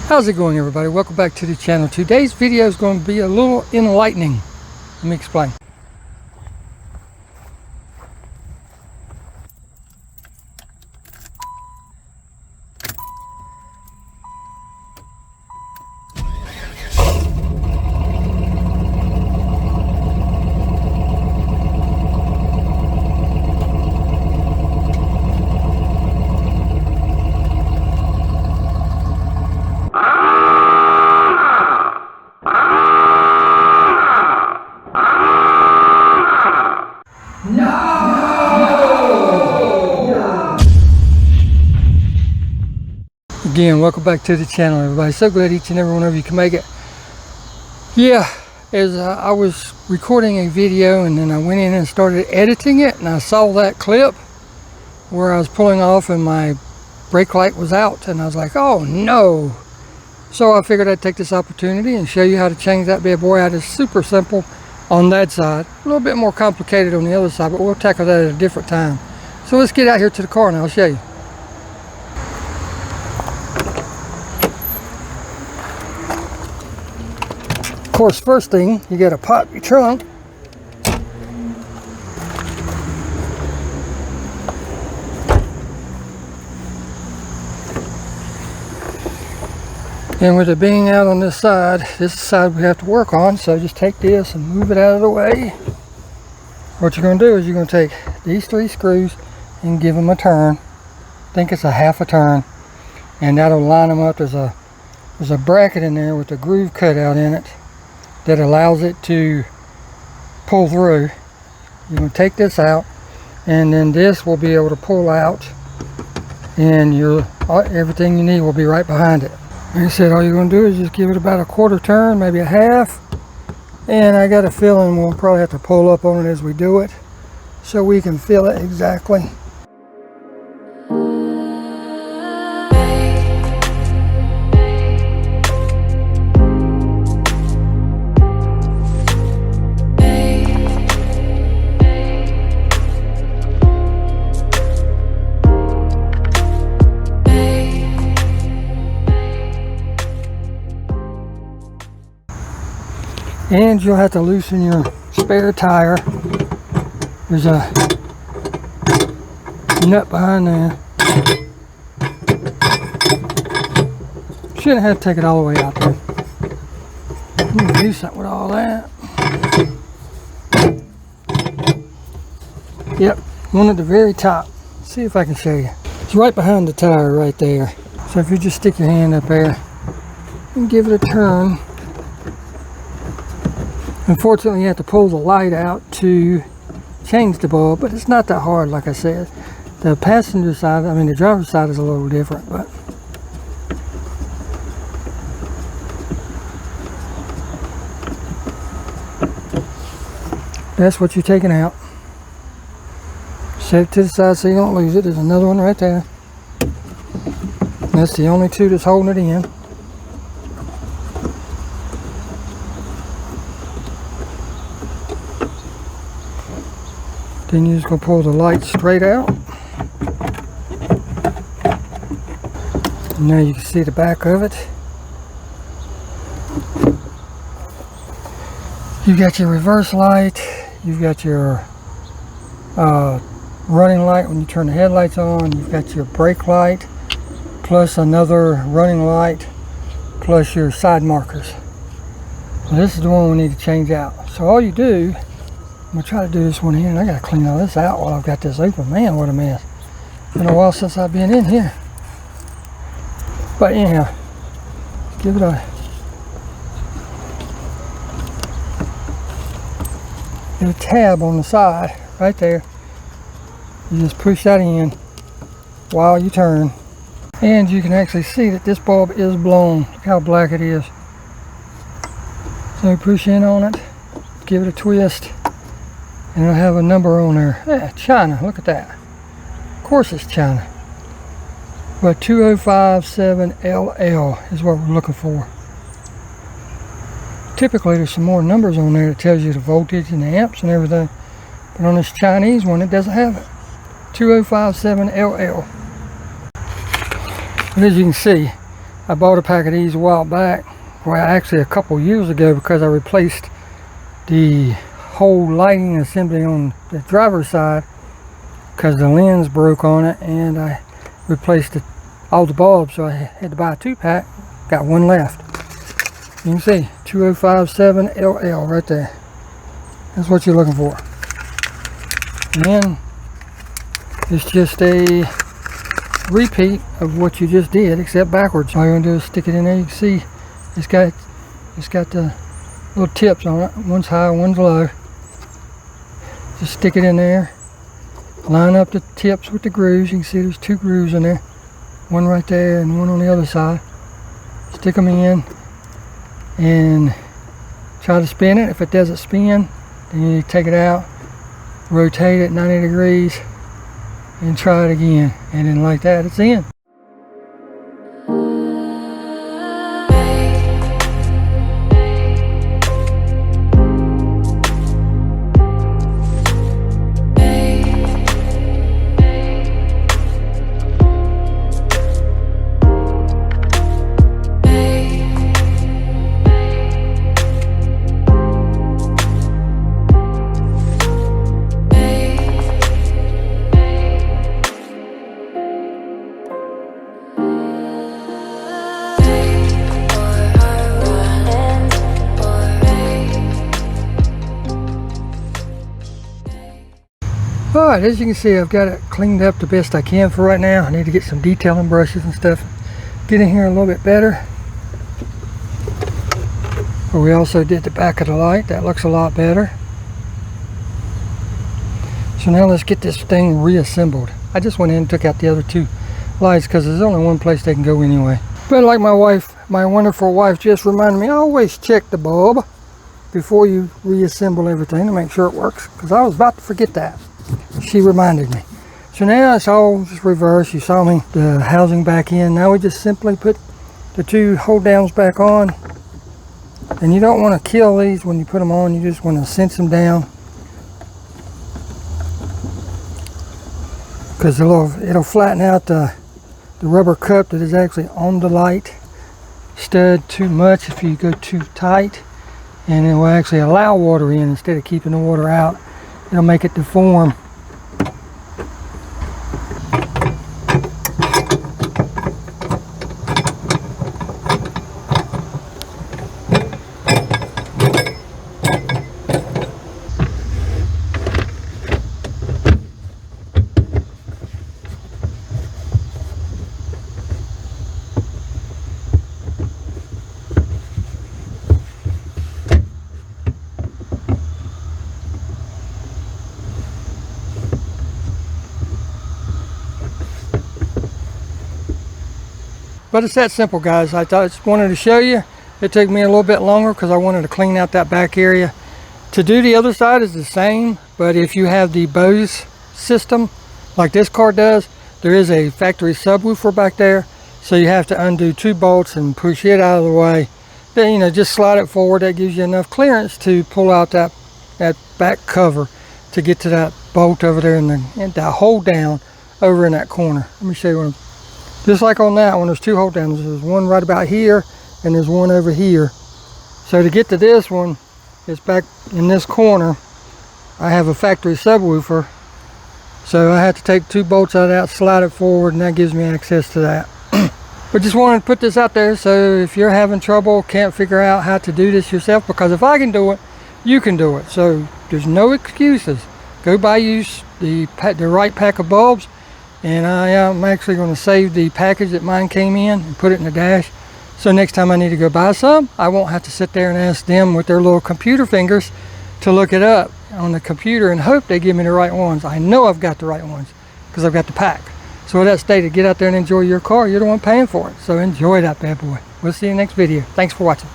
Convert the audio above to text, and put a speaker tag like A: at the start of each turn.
A: How's it going, everybody? Welcome back to the channel. Today's video is going to be a little enlightening. Let me explain. Again, welcome back to the channel, everybody. So glad each and every one of you can make it. Yeah, as I was recording a video and then I went in and started editing it, and I saw that clip where I was pulling off and my brake light was out, and I was like, oh no. So I figured I'd take this opportunity and show you how to change that bad boy out. It's super simple on that side, a little bit more complicated on the other side, but we'll tackle that at a different time. So let's get out here to the car and I'll show you. Of course, first thing, you got to pop your trunk. And with it being out on this is the side we have to work on, so just take this and move it out of the way. What you're going to do is you're going to take these 3 screws and give them a turn. I think it's a half a turn, and that'll line them up. There's a bracket in there with a groove cut out in it that allows it to pull through. You're going to take this out, and then this will be able to pull out, and everything you need will be right behind it. Like I said, all you're going to do is just give it about a quarter turn, maybe a half, and I got a feeling we'll probably have to pull up on it as we do it so we can feel it exactly. And you'll have to loosen your spare tire. There's a nut behind there. Shouldn't have to take it all the way out there. I'm gonna do something with all that. Yep, one at the very top. See if I can show you. It's right behind the tire right there. So if you just stick your hand up there and give it a turn. Unfortunately, you have to pull the light out to change the bulb, but it's not that hard, like I said. The passenger side, the driver's side is a little different, but that's what you're taking out. Set it to the side so you don't lose it. There's another one right there. That's the only 2 that's holding it in. Then you're just going to pull the light straight out. And now you can see the back of it. You've got your reverse light. You've got your running light when you turn the headlights on. You've got your brake light, plus another running light, plus your side markers. So this is the one we need to change out. So all you do, I'm going to try to do this one here, and I got to clean all this out while I've got this open. Man, what a mess. It's been a while since I've been in here. But anyhow, give it a tab on the side, right there. You just push that in while you turn. And you can actually see that this bulb is blown. Look how black it is. So push in on it, give it a twist. And it'll have a number on there. Yeah, China, look at that. Of course it's China. But 2057LL is what we're looking for. Typically there's some more numbers on there that tells you the voltage and the amps and everything. But on this Chinese one, it doesn't have it. 2057LL. But as you can see, I bought a pack of these a while back, well actually a couple years ago, because I replaced the whole lighting assembly on the driver's side because the lens broke on it, and I replaced all the bulbs, so I had to buy a 2-pack. Got one left. You can see 2057LL right there. That's what you're looking for. And then it's just a repeat of what you just did, except backwards. All you're gonna do is stick it in there. You can see it's got the little tips on it. One's high, one's low. Just stick it in there. Line up the tips with the grooves. You can see there's 2 grooves in there. One right there and one on the other side. Stick them in and try to spin it. If it doesn't spin, then you take it out, rotate it 90 degrees, and try it again. And then like that, it's in. Alright, as you can see, I've got it cleaned up the best I can for right now. I need to get some detailing brushes and stuff, get in here a little bit better. But we also did the back of the light. That looks a lot better. So now let's get this thing reassembled. I just went in and took out the other 2 lights because there's only one place they can go anyway. But like my wonderful wife just reminded me, always check the bulb before you reassemble everything to make sure it works, because I was about to forget that. She reminded me. So now it's all just reversed. You saw me the housing back in. Now we just simply put the 2 hold downs back on. And you don't want to kill these when you put them on. You just want to cinch them down, because it'll flatten out the rubber cup that is actually on the light stud too much if you go too tight, and it will actually allow water in instead of keeping the water out. It'll make it deform. But it's that simple, guys. I just wanted to show you. It took me a little bit longer because I wanted to clean out that back area. To do the other side is the same, but if you have the Bose system like this car does, there is a factory subwoofer back there, so you have to undo 2 bolts and push it out of the way. Then, you know, just slide it forward. That gives you enough clearance to pull out that back cover to get to that bolt over there and that hold down over in that corner. Let me show you one. Just like on that one, there's 2 hold downs. There's one right about here and there's one over here. So to get to this one, it's back in this corner. I have a factory subwoofer, so I have to take 2 bolts out of that, slide it forward, and that gives me access to that. But just wanted to put this out there, so if you're having trouble, can't figure out how to do this yourself, because if I can do it, you can do it. So there's no excuses. Go buy you the right pack of bulbs, and I am actually going to save the package that mine came in and put it in the dash. So next time I need to go buy some, I won't have to sit there and ask them with their little computer fingers to look it up on the computer and hope they give me the right ones. I know I've got the right ones because I've got the pack. So with that stated, get out there and enjoy your car. You're the one paying for it. So enjoy that bad boy. We'll see you next video. Thanks for watching.